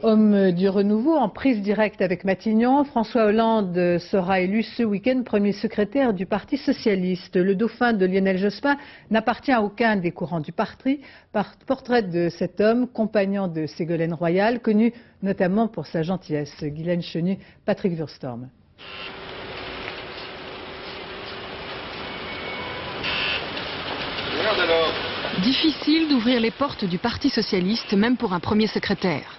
Homme du renouveau en prise directe avec Matignon, François Hollande sera élu ce week-end premier secrétaire du Parti socialiste. Le dauphin de Lionel Jospin n'appartient à aucun des courants du parti. Portrait de cet homme, compagnon de Ségolène Royal, connu notamment pour sa gentillesse. Guylaine Chenu, Patrick Wurstorm. Difficile d'ouvrir les portes du Parti socialiste, même pour un premier secrétaire.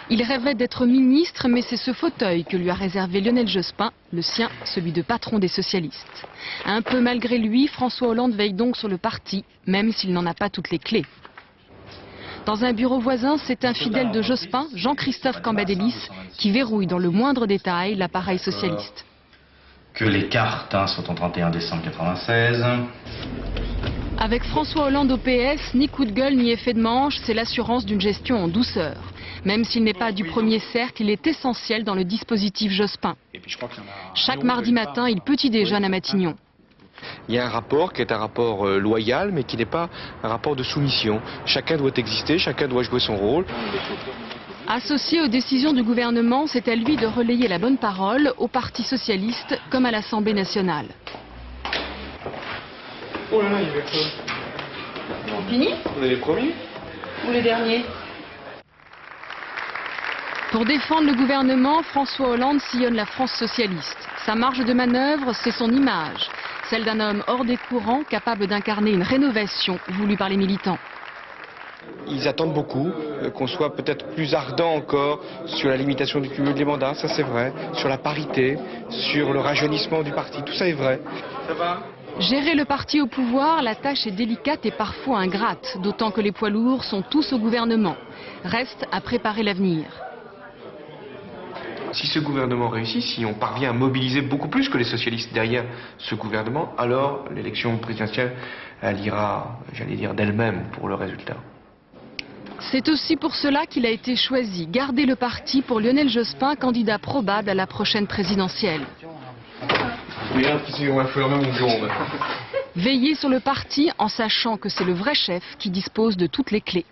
Il rêvait d'être ministre, mais c'est ce fauteuil que lui a réservé Lionel Jospin, le sien, celui de patron des socialistes. Un peu malgré lui, François Hollande veille donc sur le parti, même s'il n'en a pas toutes les clés. Dans un bureau voisin, c'est un fidèle de Jospin, Jean-Christophe Cambadélis, qui verrouille dans le moindre détail l'appareil socialiste. Que les cartes sont au 31 décembre 1996. Avec François Hollande au PS, ni coup de gueule ni effet de manche, c'est l'assurance d'une gestion en douceur. Même s'il n'est pas du premier cercle, il est essentiel dans le dispositif Jospin. Chaque mardi matin, il petit déjeune à Matignon. Il y a un rapport qui est un rapport loyal, mais qui n'est pas un rapport de soumission. Chacun doit exister, chacun doit jouer son rôle. Associé aux décisions du gouvernement, c'est à lui de relayer la bonne parole au Parti socialiste comme à l'Assemblée nationale. Oh là là, il y avait quoi? Fini? Vous avez les premiers? Ou les derniers? Pour défendre le gouvernement, François Hollande sillonne la France socialiste. Sa marge de manœuvre, c'est son image, celle d'un homme hors des courants, capable d'incarner une rénovation voulue par les militants. Ils attendent beaucoup, qu'on soit peut-être plus ardent encore sur la limitation du cumul des mandats, ça c'est vrai, sur la parité, sur le rajeunissement du parti, tout ça est vrai. Ça va ? Gérer le parti au pouvoir, la tâche est délicate et parfois ingrate, d'autant que les poids lourds sont tous au gouvernement. Reste à préparer l'avenir. Si ce gouvernement réussit, si on parvient à mobiliser beaucoup plus que les socialistes derrière ce gouvernement, alors l'élection présidentielle, elle ira, j'allais dire, d'elle-même pour le résultat. C'est aussi pour cela qu'il a été choisi, garder le parti pour Lionel Jospin, candidat probable à la prochaine présidentielle. Veiller sur le parti en sachant que c'est le vrai chef qui dispose de toutes les clés.